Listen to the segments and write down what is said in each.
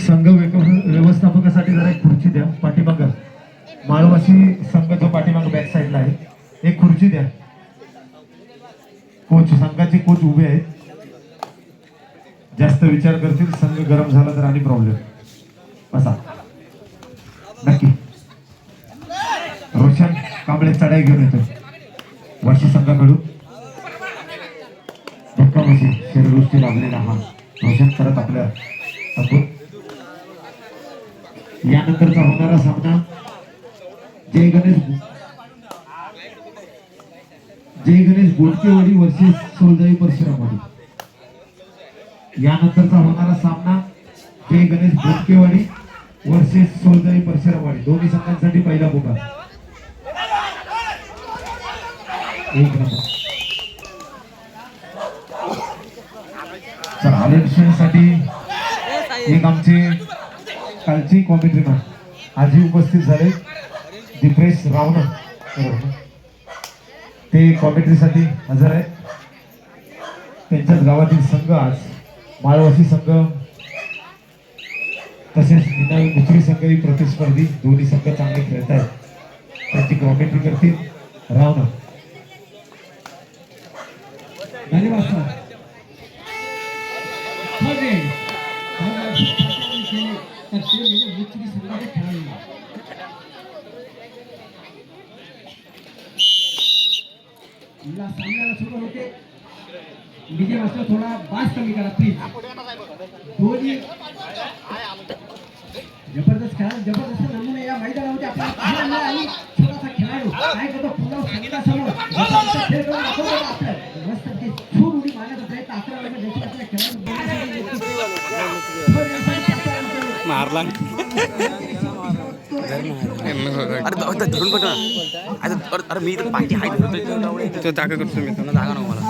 संघ व्यवस्थापकासाठी जरा एक खुर्ची द्या. पाठीमाग माळवासी संघ जो पाठीमाग बॅक साईडला आहे, एक खुर्ची द्या. कोच संघाचे कोच उभे आहेत. जास्त विचार करतील, संघ गरम झाला तर आणि प्रॉब्लेम. बसा नक्की. रोशन कांबळे चढाई घेऊन येतो वाशी संघाकडून. धक्काबशी शरीरवृष्टी लागलेला हा रोशन करत आपल्या आपण. यानंतरचा होणारा सामना जय गणेश बोटकेवाडी वर्सेस सोलजाई परशुरामवाडी. यानंतरचा होणारा सामना जय गणेश बोटकेवाडी वर्सेस सोलजाई परशुरामवाडी. दोन्ही संघांसाठी पहिला पुकार. एक नंबर सर आलेसाठी एक आमचे कालची कॉमेंट्रीमॅन आजही उपस्थित झाले, दीपेश रावण. ते कॉमेंट्रीसाठी हजर आहे. त्यांच्याच गावातील संघ आज माळवासी संघ तसेच निनावी मुसरी संघ ही प्रतिस्पर्धी. दोन्ही संघ चांगले खेळत आहेत. त्यांची कॉमेंट्री करतील रावण. धन्यवाद सर. सामन्याला सुरुवात होते. डीजे मास्टर थोडा बास कमी करा प्लीज. दोन्ही जबरदस्त खेळा, जबरदस्त नमुने या मैदानामध्ये आपल्याला पाहायला मिळाले. आणि छोटासा खेळाडू काय करतो, पुन्हा संघासमोर खेळ करून दाखवतो. आपल्याला मस्त ते छूर उडी मारण्याचा प्रयत्न 11 नंबर देखील आपल्या खेळाडू मारला. अरे धरून बघ ना. अरे मी तर पाठी हाय तो जागा करतो मी. त्यांना जागा नको मला.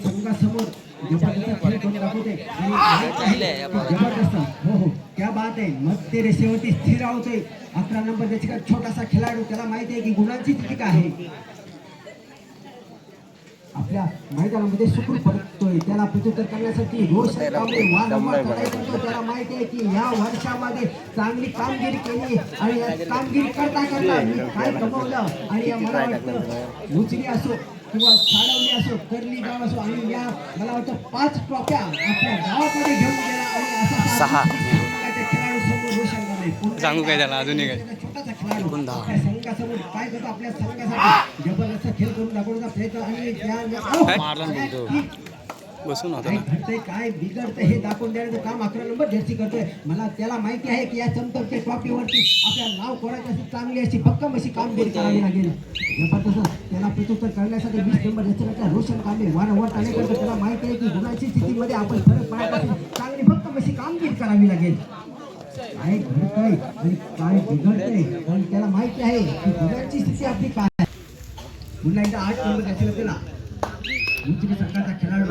संघासमोर जबरदस्त. हो हो क्या बात आहे. मध्य रेषेवरती स्थिर राहतोय 11 नंबर त्याची का छोटासा खेळाडू. त्याला माहिती आहे की गुणांची स्थिती काय आहे. आपल्या मैदानामध्ये सुखरूप परततोय. त्याला प्रत्युत्तर करण्यासाठी रोशन कांबळे वारंवार लढाई करतो. त्याला माहिती आहे की या वर्षामध्ये चांगली कामगिरी केली आणि या कामगिरी करता करता मी काय कमवलं. आणि या मला वाटतं उचली असो किंवा साडवली असो, करली गाव असो, आणि या मला वाटतं 5 ट्रॉफ्या आपल्या गावाकडे घेऊन गेला. आणि असा 6 खेळाडू समोर रोशन कांबळे सांगू काय त्याला अजूनही काय छोटासा खेळाडू आपल्या संघासमोर काय करतो, आपल्या संघासाठी जबरदस्त खेळ करून दाखवण्याचा प्रयत्न. आणि बसून होता घडतंय काय बिघडतंय हे दाखवून देण्याचं काम 11 नंबर जर्सी करतोय. मला त्याला माहिती आहे की या चमचमच्या ट्रॉफीवरती आपल्याला नाव कोणाची अशी चांगली अशी भक्कम अशी कामगिरी करावी लागेल. जबरदस्त त्याला प्रत्युत्तर करण्यासाठी 20 नंबर जर्सीचा रोशन कांबळे वारंवार टाळी करतो. त्याला माहिती आहे की गुणाची स्थितीमध्ये आपण फरक पाडण्यासाठी चांगली भक्कम अशी कामगिरी करावी लागेल. काय घडतंय आणि काय बिघडतंय पण त्याला माहिती आहे की गुणाची स्थिती आपली काय आहे. पुन्हा एकदा 8 नंबर जर्सीला त्याला उंची संघाचा खेळाडू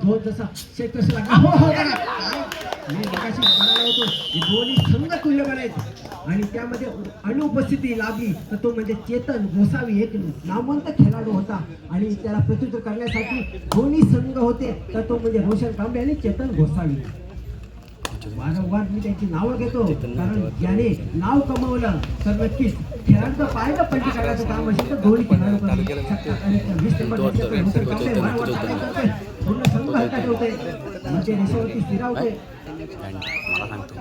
दोन जसा शेतकरी लागला. हो हो मी मगाशी म्हणाला होतो की दोन्ही संघ तुल्यबळ आहेत आणि त्यामध्ये अनुपस्थिती लाभली तर तो म्हणजे चेतन गोसावी एक नामवंत खेळाडू होता. आणि त्याला प्रत्युत्तर करण्यासाठी दोन्ही संघ होते तर तो म्हणजे रोशन कांबळे आणि चेतन गोसावी. वारंवार मी त्यांची नावं घेतो कारण ज्याने नाव कमवलं तर नक्कीच खेळाडूचं पायचं पलटी काढायचं काम असेल तर दोन्ही खेळाडू करू शकतात. आणि 20 नंबर रोशन कांबळे वारंवार टाळी करतोय. पूर्ण संघ हलका ठेवतोय. म्हणजे रेषेवरती स्थिरावतोय. मला सांगतो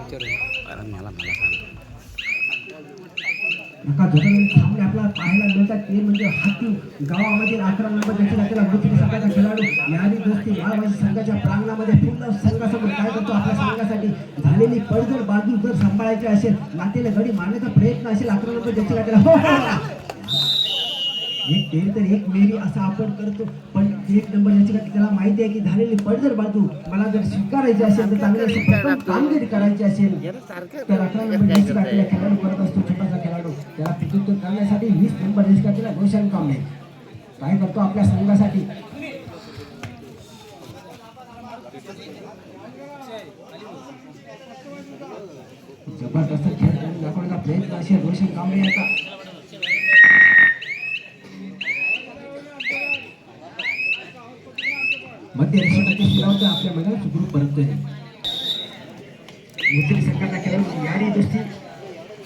मला नका धरून सामने आपल्याला पाहायला मिळतात ते म्हणजे हाती गावामध्ये 11 नंबर त्याला मुस्लिम संघाचा खेळाडू यादी दोस्ती माळवाडी संघाच्या प्रांगणामध्ये पूर्ण संघासमोर काय करतो. आपल्या संघासाठी झालेली पडझड बाजू जर सांभाळायची असेल, नातेला गडी मारण्याचा प्रयत्न असेल 11 नंबर त्याला एक तेरी तर एक मेरी असं आपण करतो. पण 1 नंबर याची त्याला माहिती आहे की झालेली पडझड बाजू मला जर स्वीकारायची असेल तर चांगली अशी कामगिरी करायची असेल तर 11 नंबर याची आपल्याला खेळाडू करत असतो. छोटासा खेळाडू त्याला प्रत्युत्तर करण्यासाठी 20 नंबर याची त्याला रोशन कांबळे काय करतो आपल्या संघासाठी. जबरदस्त खेळ दाखवण्याचा प्रयत्न असेल रोशन कांबळे याचा. मध्य रेषेवरती शिरावतो आपल्या मैदानात सुखरूप परततोय. मुस्लिम संघाचा खेळाडू यारी दोस्ती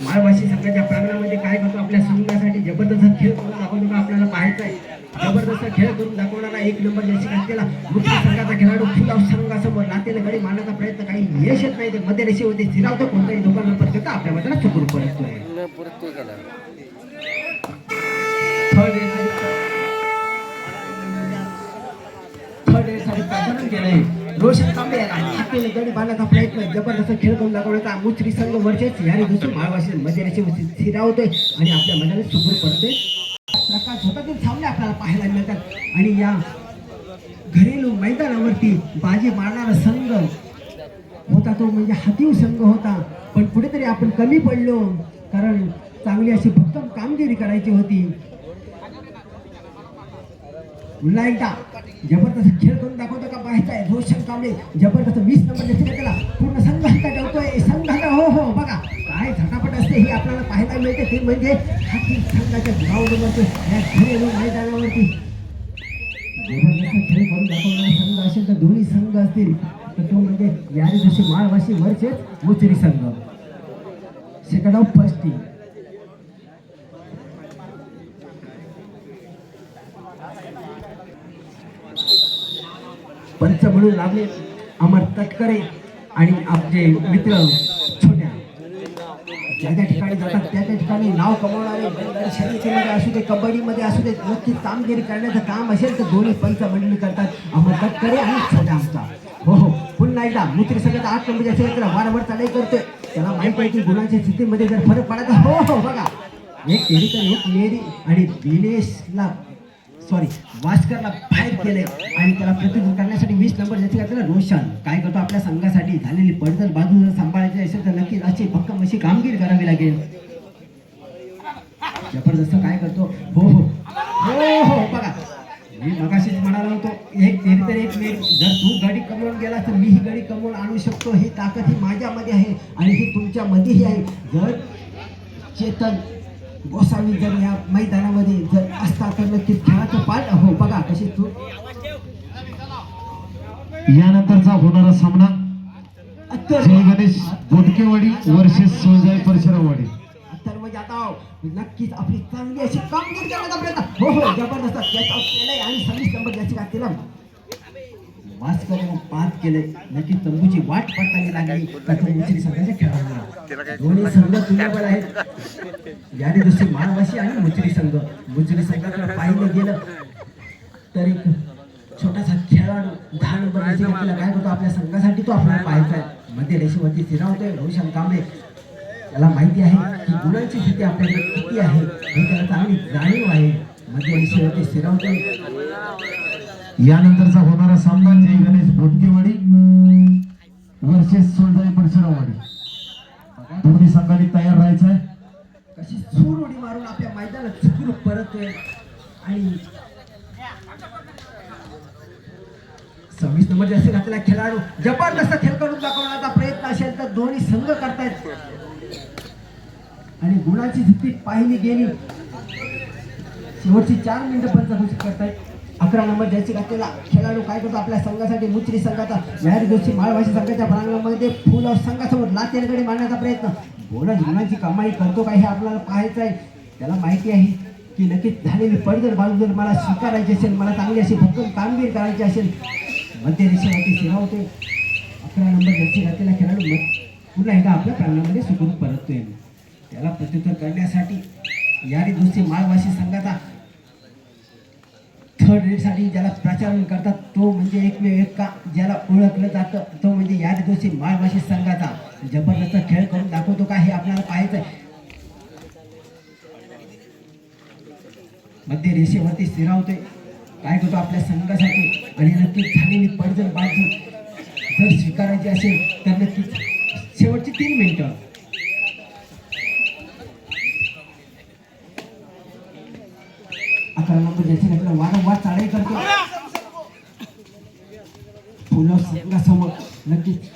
माळवाशी संघाच्या प्रांगणामध्ये काय करतो आपल्या संघासाठी जबरदस्त खेळ करून दाखवतो का आपल्याला पाहायचा आहे. जबरदस्त खेळ करून दाखवणारा एक नंबर जर्सी घातलेला मुस्लिम संघाचा खेळाडू फुलाव संघासमोर लातेला गडी मारण्याचा प्रयत्न काही यश येत नाही. ते मध्य रेषेवरती शिरावतो कोणताही दोघांना परत आपल्या मैदानात सुखरूप परततोय. थर्ड साठी प्रचारण केलंय. रोशन कांबळे याला हाताने गडी बांधण्याचा प्रयत्न जबरदस्त खेळ करून दाखवण्याचा मुस्लिम संघ वरचेच यारी दुसरी माळवाशी मध्य रेषेवरती स्थिरावतोय आणि आपल्या मैदानात सुखरूप पडतोय. प्रकाश होतातील सामने आपल्याला पाहायला मिळतात आणि या घरेलू मैदानावरती बाजी मारणारा संघ होता तो म्हणजे हातीव संघ होता. पण कुठेतरी आपण कमी पडलो कारण चांगली अशी भक्कम कामगिरी करायची होती. पुन्हा एकदा जबरदस्त खेळ करून दाखवतो का पाहायचा आहे. रोशन कांबळे जबरदस्त 20 नंबर जसे त्याला पूर्ण संघ हातात ठेवतोय. संघाला हो हो बघा काय झटापट असते ही आपल्याला पाहायला मिळते. ते म्हणजे हाती संघाच्या ग्राउंडवरती या घरेलू मैदानावरती जबरदस्त खेळ करून दाखवणारा संघ असेल तर दोन्ही संघ असतील तर तो म्हणजे यारी जसे माळवाशी वरचेच मुचरी संघ. Second of first team. पंच म्हणून लागले अमर तटकरे आणि आपले मित्र छोट्या ज्या त्या ठिकाणी जातात त्या त्या ठिकाणी नाव कमवणारे शर्यतीमध्ये असू दे कबड्डीमध्ये असू दे नक्की कामगिरी करण्याचं काम असेल तर दोन्ही पंच मंडळी करतात. अमर तटकरे आणि छोट्या आमचा हो हो पुन्हा एकदा मुत्री सगळ्यात 8 नंबर असेल तर वारंवार चढाई करतोय. त्याला माहिती आहे की गुणांच्या स्थितीमध्ये जर फरक पडायचा हो हो बघा एक तेरी तर एक मेरी आणि दिनेशला वास्करला बाहेर केले आणि त्याला प्रतिरोध करण्यासाठी 20 नंबर ज्याची घातलेला रोशन काय करतो आपल्या संघासाठी झालेली पडझड बाजू जर सांभाळायची असेल तर नक्कीच अशी भक्कम अशी कामगिरी करावी लागेल. जबरदस्त काय करतो हो हो हो हो बघा मी मगाशीच म्हणालो होतो एक तेरी तर एक मेरी. जर तू गडी कमवून गेला तर मी ही गडी कमवून आणू शकतो. ही ताकद ही माझ्यामध्ये आहे आणि ही तुमच्यामध्येही आहे. जर चेतन गोसावी जर या मैदानामध्ये जर असता तर नक्कीच खेळाचं पाठ हो बघा कशी तू. यानंतरचा होणारा सामना जय गणेश बोटकेवाडी वर्सेस सोळजाई परशुरामवाडी. तर म्हणजे आता नक्कीच आपली चांगली अशी कामगिरी करण्याचा प्रयत्न हो हो जबरदस्त कॅच आउट केलंय आणि 26 नंबर ज्याची घातलेला वास्करने पास केले. नक्कीच तंबूची वाट पडताना लागली तर मुस्लिम संघाच्या खेळाडूंना दोन्ही संघ तुल्यबळ आहेत. याने दुसरी माळवाशी आणि मुचरी संघ. मुचरी संघाकडे पाहिलं गेलं तर एक छोटासा खेळाडू 10 नंबर आपल्याला काय करतो आपल्या संघासाठी तो आपल्याला पाहायचा आहे. मध्य रेषेवरती स्थिरावतोय रोशन कांबळे. त्याला माहिती आहे की गुणांची स्थिती आपल्याकडे किती आहे हे त्याला चांगली जाणीव आहे. मध्य रेषेवरती स्थिरावतोय. यानंतरचा होणारा सामना जय गणेश बोटकेवाडी वर्सेस सोळजाई परशुरामवाडी. दोन्ही संघांनी तयार राहायचं आहे. कशी सूर उडी मारून आपल्या मैदानात सुखरूप परततोय आणि 26 नंबर जास्त घातलेला खेळाडू जबरदस्त खेळ करून दाखवण्याचा प्रयत्न असेल तर दोन्ही संघ करतायत आणि गुणाची स्थिती पाहिली गेली शेवटची 4 मिनिटं पंचघोषित करतायत. 11 नंबर ज्याची घातलेला खेळाडू काय करतो आपल्या संघासाठी मुचरी संघाचा यारी दोषी माळवाशी संघाच्या प्रांगणामध्ये फुल संघासमोर लातेरगडी मारण्याचा प्रयत्न बोनस गुणांची कमाई करतो काय हे आपल्याला पाहायचं आहे. त्याला माहिती आहे की नक्कीच झालेली पडझड बाजू जर मला स्वीकारायची असेल मला चांगली अशी भक्कम कामगिरी करायची असेल मध्य रेषेवरती स्थिरावतोय. 11 नंबर ज्याची घातलेला खेळाडू पुन्हा एकदा आपल्या प्रांगणामध्ये सुखरूप परततोय. त्याला प्रत्युत्तर करण्यासाठी यारी दोषी माळवाशी संघाचा थर्ड रेडसाठी ज्याला प्रचारण करतात तो म्हणजे एकमेव एक का ज्याला ओळखलं जातं तो म्हणजे यारी दोषी माळवाशी संघाचा जबरदस्त खेळ करून दाखवतो का हे आपल्याला पाहायचं आहे. मध्य रेषेवरती स्थिरावतोय काय करतो आपल्या संघासाठी आणि नक्कीच झालेली पडझड बाजू जर स्वीकारायची असेल तर नक्कीच शेवटची 3 मिनिटं. वारंवार चढाई करतो फुलं संघासमोर नक्कीच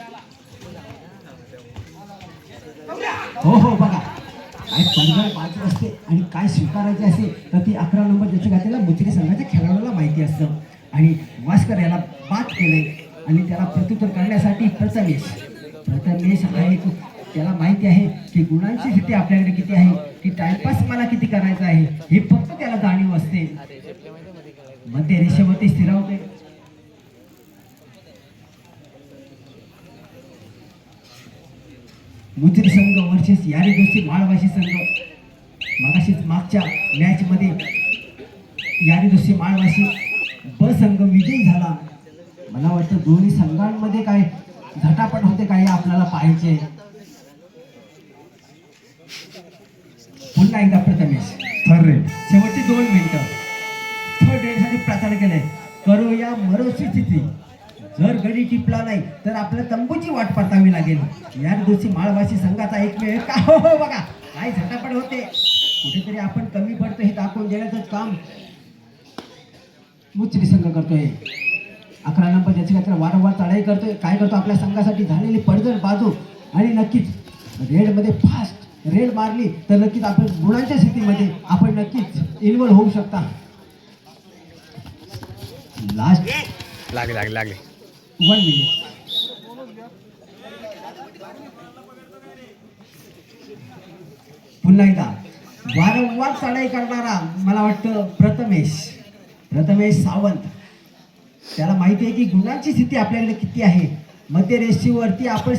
हो हो बघा काय पडझड बाजू असते आणि काय स्वीकारायचे असेल तर ती 11 नंबर ज्याची घातलेला मुचरी संघाच्या खेळाडूला माहिती असतं आणि वास्कर याला बाद केले आणि त्याला प्रत्युत्तर करण्यासाठी प्रथमेश हा एक त्याला माहिती आहे की गुणांची स्थिती आपल्याकडे किती आहे, की टाइमपास मला किती करायचा आहे हे फक्त त्याला जाणीव असते. मध्य रेषेवरती स्थिरावते. मुजरी संघ वर्सेस यारी दोस्ती माळवाशी संघ. मगाशीच मागच्या मॅच मध्ये यारी दोस्ती माळवाशी ब संघ विजयी झाला. मला वाटतं दोन्ही संघांमध्ये काय झटापट होते काय आपल्याला पाहायचे. पुन्हा एकदा प्रथमेश थर्ड रेड. शेवटची 2 मिनिटं थर्ड रेडसाठी प्रार्थना केलंय. करूया मरोची स्थिती. जर गडी टिपला नाही तर आपल्या तंबूची वाट पाहावी लागेल. या दिवशी माळवासी संघाचा एकमेव का हो हो बघा काय झटापट होते. कुठेतरी आपण कमी पडतो हे दाखवून देण्याचं काम मुचरी संघ करतोय. 11 नंबर ज्याची काय वारंवार चढाई करतोय. काय करतो आपल्या संघासाठी झालेली पडझड बाजू आणि नक्कीच रेडमध्ये फास्ट रेड मारली तर नक्कीच आपण गुणांच्या स्थितीमध्ये आपण नक्कीच इन्व्हॉल्व होऊ शकता. लास्ट लागले 1 मिनिट. पुन्हा एकदा वारंवार चढाई करणारा मला वाटतं प्रथमेश सावंत. त्याला माहिती आहे की गुणांची स्थिती आपल्याकडे किती आहे. मध्य रेषेवरती आपण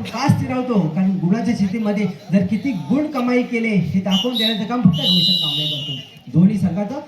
का स्थिरावतो कारण गुणाच्या स्थितीमध्ये जर किती गुण कमाई केले हे दाखवून देण्याचं काम फक्त रोशन कांबळे करतो. दोन्ही संघाचं